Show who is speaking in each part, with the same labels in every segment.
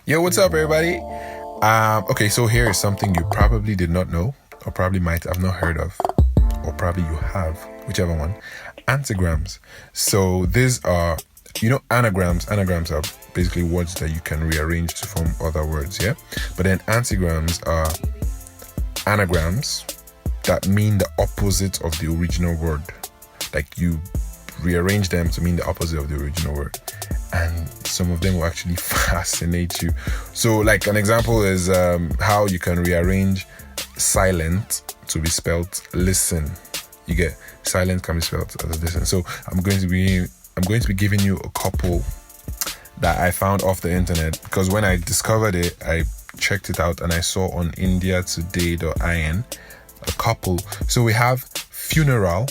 Speaker 1: Yo, what's up, everybody? Okay, so here is something you probably did not know, or probably might have not heard of, or probably you have, whichever one. Antigrams. So these are, anagrams. Anagrams are basically words that you can rearrange to form other words, yeah? But then antigrams are anagrams that mean the opposite of the original word. Like you rearrange them to mean the opposite of the original word. And some of them will actually fascinate you. So like an example is how you can rearrange silent to be spelled listen. You get silent can be spelled as listen. So I'm going to be giving you a couple that I found off the internet, because when I discovered it, I checked it out and I saw on indiatoday.in a couple. So we have funeral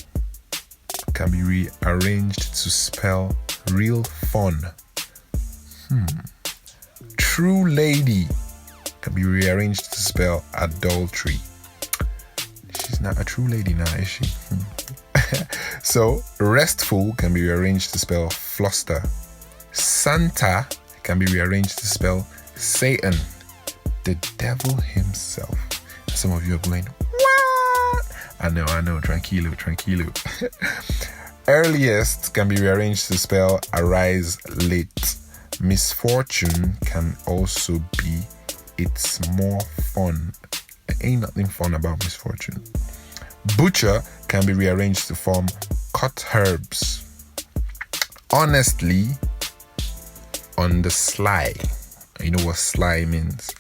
Speaker 1: can be rearranged to spell real fun. True lady can be rearranged to spell adultery. She's not a true lady now, is she? So restful can be rearranged to spell fluster. Santa can be rearranged to spell Satan, the devil himself. Some of you are going, what? I know, tranquilo. Earliest can be rearranged to spell arise late. Misfortune can also be it's more fun. There ain't nothing fun about misfortune. Butcher can be rearranged to form cut herbs. Honestly, on the sly. You know what sly means.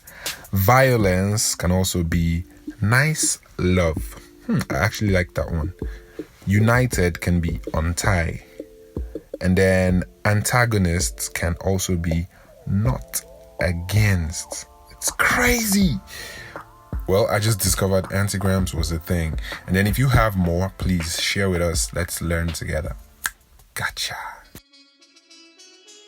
Speaker 1: Violence can also be nice love. I actually like that one. United can be untie. And then antagonists can also be not against. It's crazy. Well, I just discovered antigrams was a thing. And then if you have more, please share with us. Let's learn together. Gotcha.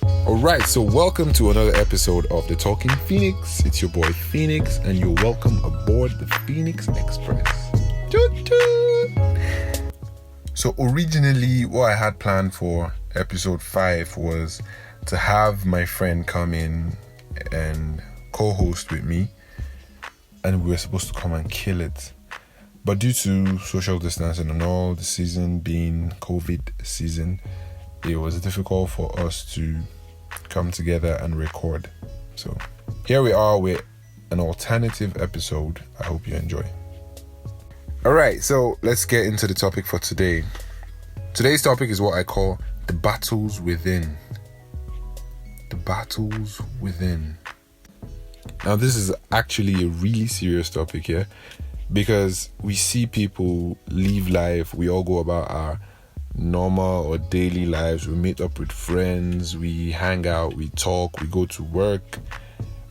Speaker 1: Alright, so welcome to another episode of The Talking Phoenix. It's your boy Phoenix, and you're welcome aboard the Phoenix Express. Choo-choo! So originally, what I had planned for episode 5 was to have my friend come in and co-host with me, and we were supposed to come and kill it. But due to social distancing and all, the season being COVID season, it was difficult for us to come together and record. So here we are with an alternative episode. I hope you enjoy. Alright, so let's get into the topic for today. Today's topic is what I call the battles within. The battles within. Now this is actually a really serious topic here, because we see people live life. We all go about our normal or daily lives. We meet up with friends, we hang out, we talk, we go to work,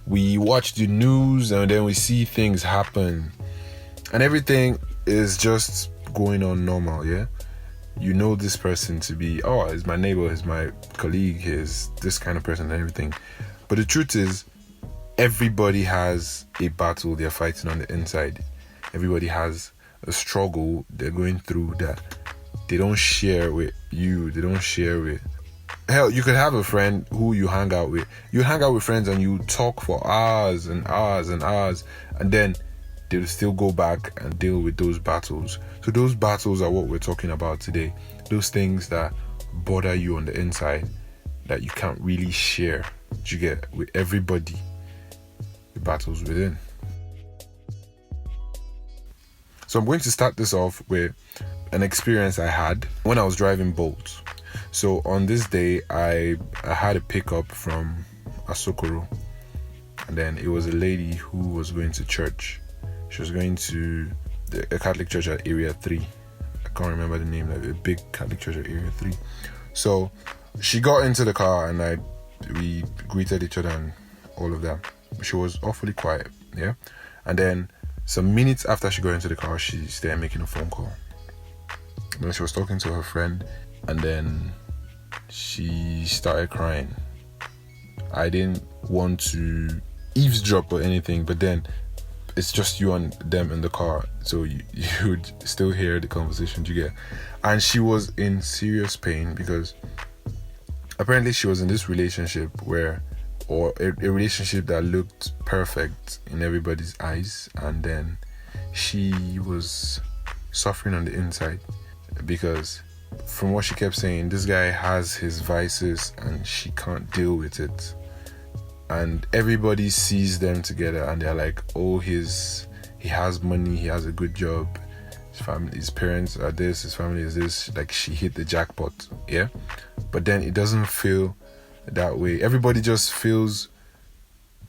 Speaker 1: we watch the news, and then we see things happen, and everything is just going on normal. Yeah, you know this person to be, oh, he's my neighbor, he's my colleague, he's this kind of person and everything. But the truth is, everybody has a battle they're fighting on the inside. Everybody has a struggle they're going through that they don't share with you. They don't share with... Hell, you could have a friend who you hang out with. You hang out with friends and you talk for hours and hours and hours, and then they'll still go back and deal with those battles. So those battles are what we're talking about today. Those things that bother you on the inside that you can't really share. You get with everybody. The battles within. So I'm going to start this off with an experience I had when I was driving Bolt. So on this day, I had a pickup from Asokoro, and then it was a lady who was going to church. She was going to a Catholic church at Area 3. I can't remember the name, like a big Catholic church at Area 3. So she got into the car and we greeted each other and all of that. She was awfully quiet, yeah? And then some minutes after she got into the car, she started making a phone call. And then she was talking to her friend, and then she started crying. I didn't want to eavesdrop or anything, but then it's just you and them in the car, so you would still hear the conversation you get. And she was in serious pain because apparently she was in this relationship where or a relationship that looked perfect in everybody's eyes, and then she was suffering on the inside because from what she kept saying, this guy has his vices and she can't deal with it. And everybody sees them together and they're like, oh, he has money, he has a good job, his parents are this, his family is this, like she hit the jackpot, yeah? But then it doesn't feel that way. Everybody just feels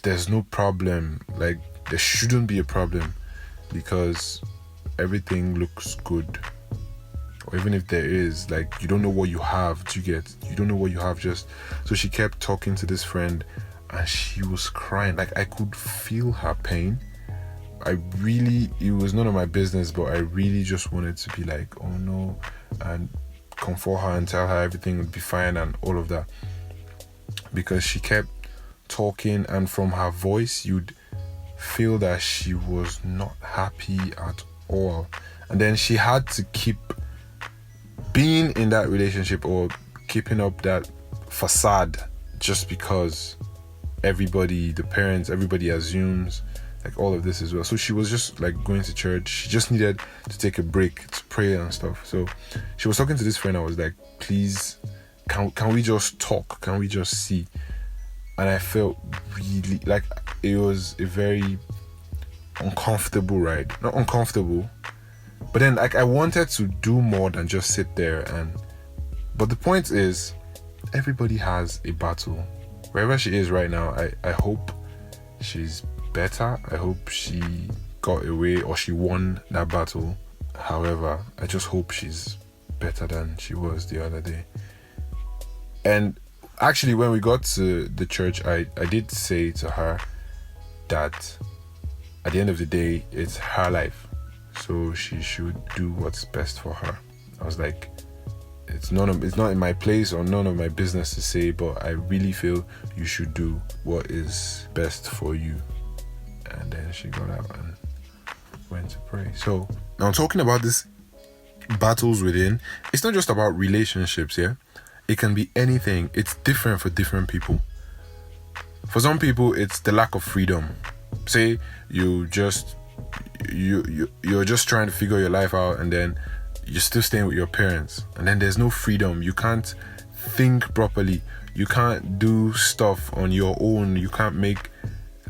Speaker 1: there's no problem, like there shouldn't be a problem because everything looks good. Or even if there is, like, you don't know what you have to get. You don't know what you have just... So she kept talking to this friend and she was crying. Like, I could feel her pain. It was none of my business, but I really just wanted to be like, oh no, and comfort her and tell her everything would be fine and all of that. Because she kept talking and from her voice, you'd feel that she was not happy at all. And then she had to keep being in that relationship or keeping up that facade just because everybody, the parents, everybody assumes like all of this as well. So she was just like going to church. She just needed to take a break to pray and stuff. So she was talking to this friend. I was like, please, can we just talk? Can we just see? And I felt really like it was a very uncomfortable ride. Not uncomfortable, but then like I wanted to do more than just sit there but the point is, everybody has a battle. Wherever she is right now, I hope she's better. I hope she got away or she won that battle. However, I just hope she's better than she was the other day. And actually, when we got to the church, I did say to her that at the end of the day, it's her life. So she should do what's best for her. I was like, it's not in my place or none of my business to say, but I really feel you should do what is best for you. And then she got out and went to pray. So now talking about this battles within, it's not just about relationships, yeah? It can be anything. It's different for different people. For some people, it's the lack of freedom. Say you're just trying to figure your life out and then you're still staying with your parents and then there's no freedom. You can't think properly. You can't do stuff on your own. You can't make...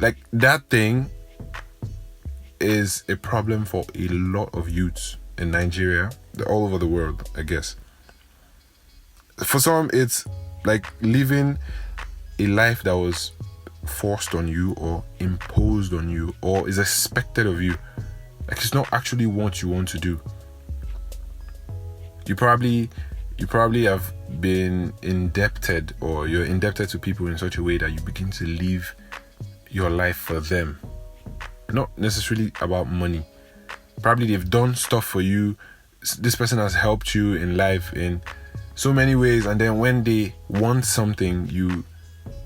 Speaker 1: Like, that thing is a problem for a lot of youths in Nigeria, all over the world, I guess. For some, it's like living a life that was forced on you or imposed on you or is expected of you. Like, it's not actually what you want to do. You probably have been indebted, or you're indebted to people in such a way that you begin to live your life for them. Not necessarily about money. Probably they've done stuff for you. This person has helped you in life in so many ways, and then when they want something, you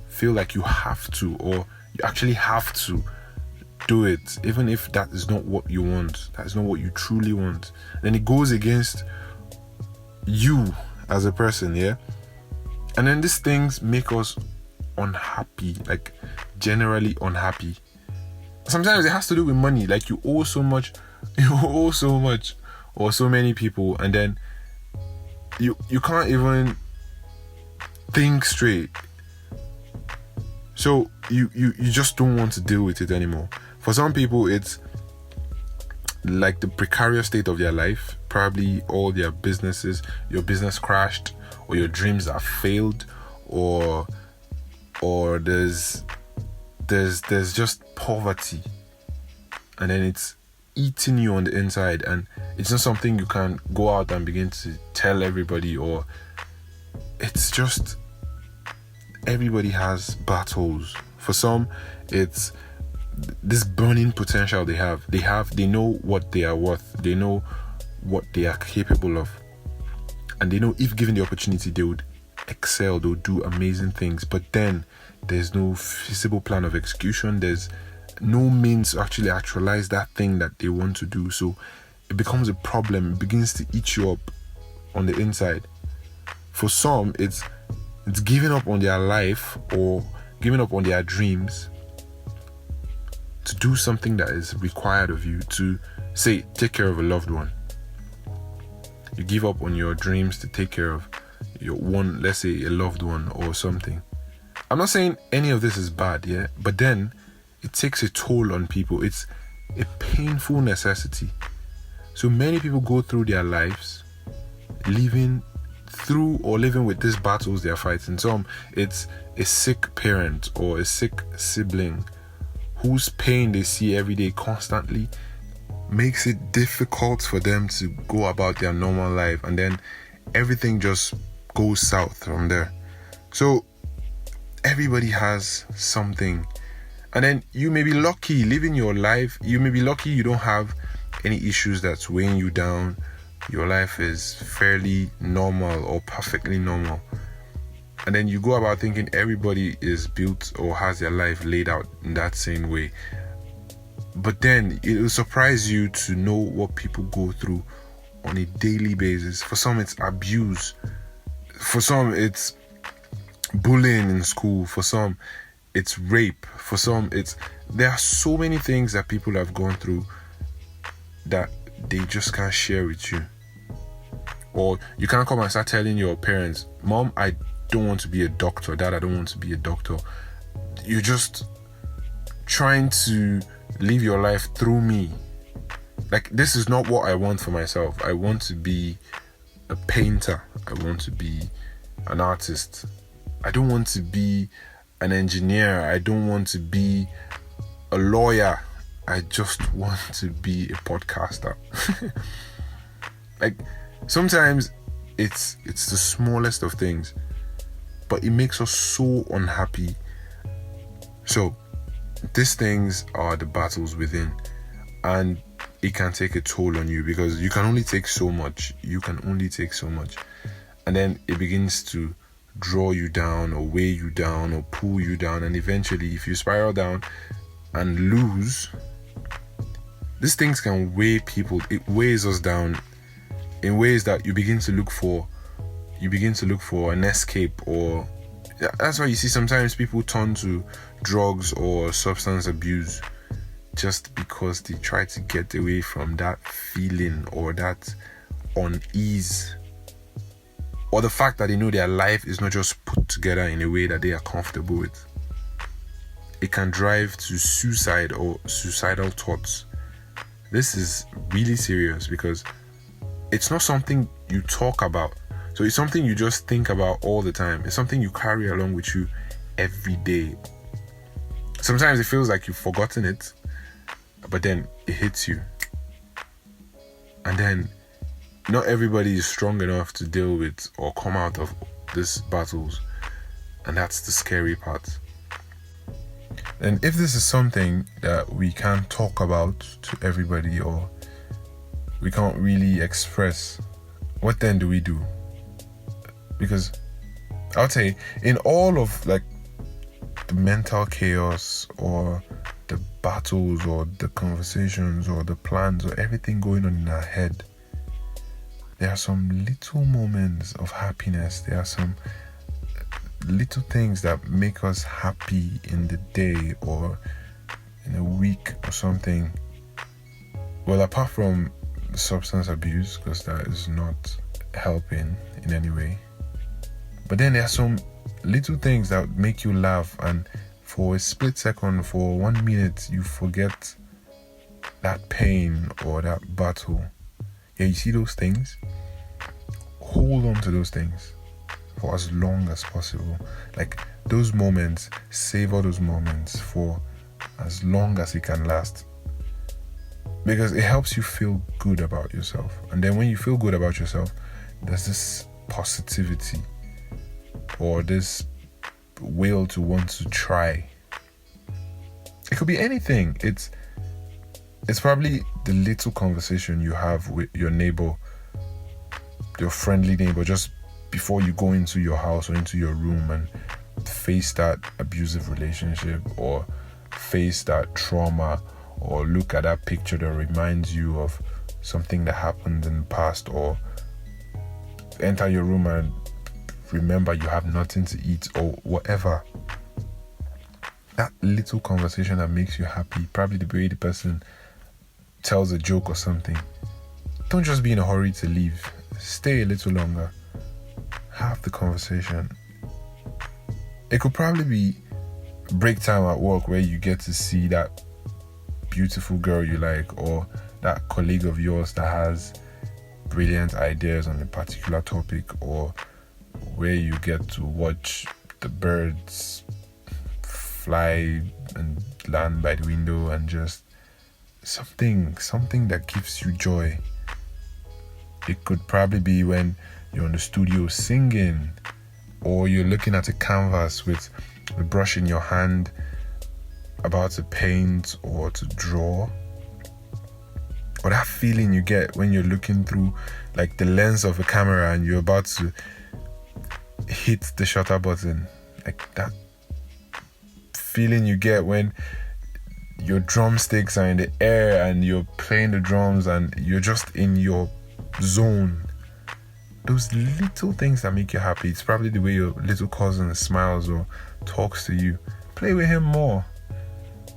Speaker 1: feel like you have to, or you actually have to do it, even if that is not what you want. That is not what you truly want. Then it goes against you as a person, yeah? And then these things make us unhappy, like generally unhappy. Sometimes it has to do with money. Like, you owe so much, or so many people, and then you can't even think straight. So you just don't want to deal with it anymore. For some people, it's like the precarious state of their life. Probably all their businesses, your business crashed, or your dreams have failed, or there's just poverty, and then it's eating you on the inside, and it's not something you can go out and begin to tell everybody, or it's just everybody has battles. For some, it's this burning potential they have. They know what they are worth. They know what they are capable of, and they know if given the opportunity, they would excel. They'll do amazing things. But then there's no feasible plan of execution. There's no means to actually actualize that thing that they want to do. So it becomes a problem. It begins to eat you up on the inside. For some, it's giving up on their life, or giving up on their dreams to do something that is required of you, to say take care of a loved one. You give up on your dreams to take care of your one, let's say a loved one or something. I'm not saying any of this is bad, yeah, but then it takes a toll on people. It's a painful necessity. So many people go through their lives living with these battles they're fighting. Some, it's a sick parent or a sick sibling whose pain they see every day constantly makes it difficult for them to go about their normal life, and then everything just goes south from there. So everybody has something, and then you may be lucky living your life. You may be lucky you don't have any issues that's weighing you down. Your life is fairly normal or perfectly normal, and then you go about thinking everybody is built or has their life laid out in that same way. But then it will surprise you to know what people go through on a daily basis. For some, it's abuse. For some, it's bullying in school. For some, it's rape. For some, there are so many things that people have gone through that they just can't share with you. Or you can't come and start telling your parents, Mom, I don't want to be a doctor. Dad, I don't want to be a doctor. You're just trying to live your life through me. Like, this is not what I want for myself. I want to be a painter. I want to be an artist. I don't want to be an engineer. I don't want to be a lawyer. I just want to be a podcaster. Like, sometimes it's the smallest of things, but it makes us so unhappy. So these things are the battles within, and it can take a toll on you because you can only take so much. And then it begins to draw you down or weigh you down or pull you down, and eventually if you spiral down and lose, these things can weigh people. It weighs us down in ways that you begin to look for an escape. Or that's why you see sometimes people turn to drugs or substance abuse just because they try to get away from that feeling or that unease, or the fact that they know their life is not just put together in a way that they are comfortable with. It can drive to suicide or suicidal thoughts. This is really serious because it's not something you talk about. So it's something you just think about all the time. It's something you carry along with you every day. Sometimes it feels like you've forgotten it, but then it hits you. And then not everybody is strong enough to deal with or come out of these battles. And that's the scary part. And if this is something that we can't talk about to everybody or we can't really express, what then do we do? Because I would say in all of like the mental chaos or the battles or the conversations or the plans or everything going on in our head, there are some little moments of happiness. There are some little things that make us happy in the day or in a week or something. Well, apart from substance abuse, because that is not helping in any way. But then there are some little things that make you laugh, and for a split second, for 1 minute, you forget that pain or that battle. Yeah, you see those things? Hold on to those things for as long as possible. Like those moments, savor those moments for as long as it can last. Because it helps you feel good about yourself. And then when you feel good about yourself, there's this positivity or this will to want to try. It could be anything. It's probably the little conversation you have with your neighbor, your friendly neighbor, just before you go into your house or into your room and face that abusive relationship or face that trauma, or look at that picture that reminds you of something that happened in the past, or enter your room and remember you have nothing to eat or whatever. that little conversation that makes you happy, probably the way the person tells a joke or something. Don't just be in a hurry to leave. Stay a little longer. Have the conversation. It could probably be break time at work where you get to see that beautiful girl you like, or that colleague of yours that has brilliant ideas on a particular topic, or where you get to watch the birds fly and land by the window, and just something that gives you joy. It could probably be when you're in the studio singing, or you're looking at a canvas with a brush in your hand about to paint or to draw, or that feeling you get when you're looking through like the lens of a camera and you're about to hit the shutter button, like that feeling you get when your drumsticks are in the air and you're playing the drums and you're just in your zone. Those little things that make you happy. It's probably the way your little cousin smiles or talks to you. Play with him more.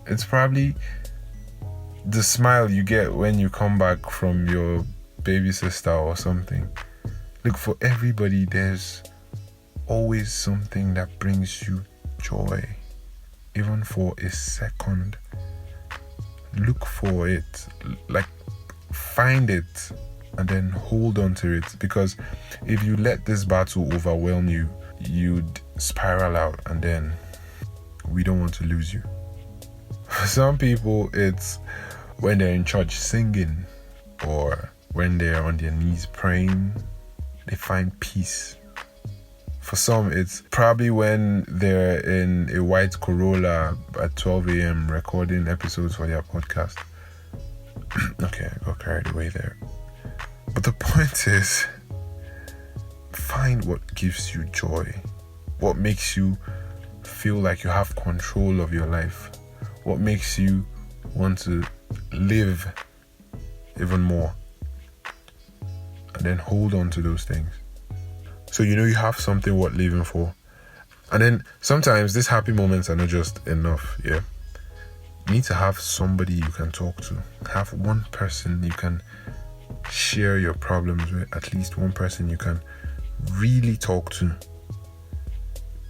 Speaker 1: It's probably the smile you get when you come back from your baby sister or something. Look, for everybody, there's always something that brings you joy, even for a second. Look for it, like find it, and then hold on to it, because if you let this battle overwhelm you, you'd spiral out, and then we don't want to lose you. For some people, it's when they're in church singing, or when they're on their knees praying, they find peace. For some, it's probably when they're in a white Corolla at 12 a.m. recording episodes for their podcast. Okay, I got carried away there. But the point is, find what gives you joy. What makes you feel like you have control of your life. What makes you want to live even more. And then hold on to those things. So you know you have something worth living for. And then sometimes these happy moments are not just enough, yeah. You need to have somebody you can talk to. Have one person you can share your problems with. At least one person you can really talk to.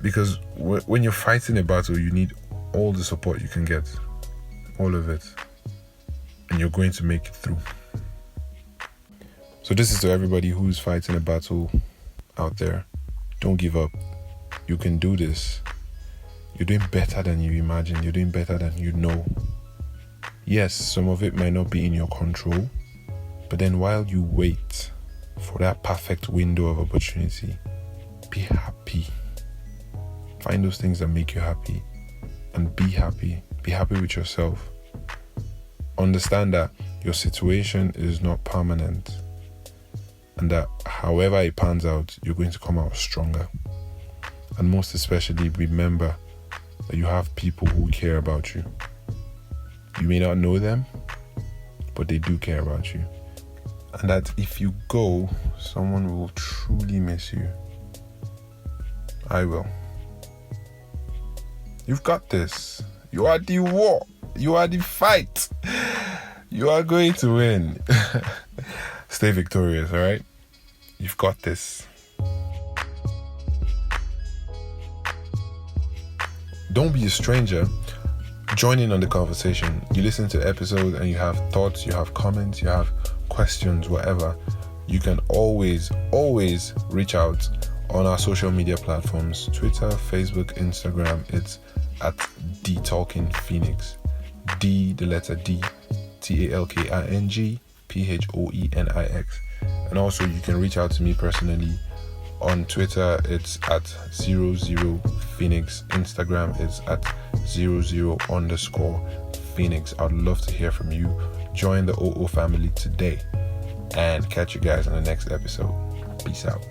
Speaker 1: Because when you're fighting a battle, you need all the support you can get. All of it. And you're going to make it through. So this is to everybody who's fighting a battle out there. Don't give up. You can do this. You're doing better than you imagine. You're doing better than you know. Yes, some of it might not be in your control, but then while you wait for that perfect window of opportunity, be happy. Find those things that make you happy and be happy. Be happy with yourself. Understand that your situation is not permanent, and that however it pans out, you're going to come out stronger. And most especially, remember that you have people who care about you. You may not know them, but they do care about you. And that if you go, someone will truly miss you. I will. You've got this. You are the war. You are the fight. You are going to win. Stay victorious, all right? You've got this. Don't be a stranger. Join in on the conversation. You listen to the episode and you have thoughts, you have comments, you have questions, whatever. You can always reach out on our social media platforms. Twitter, Facebook, Instagram. It's at DTalkingPhoenix. D, the letter D, TalkingPhoenix. And also you can reach out to me personally. On Twitter, it's at 00Phoenix. Instagram, it's at 00_Phoenix. I'd love to hear from you. Join the OO family today. And catch you guys on the next episode. Peace out.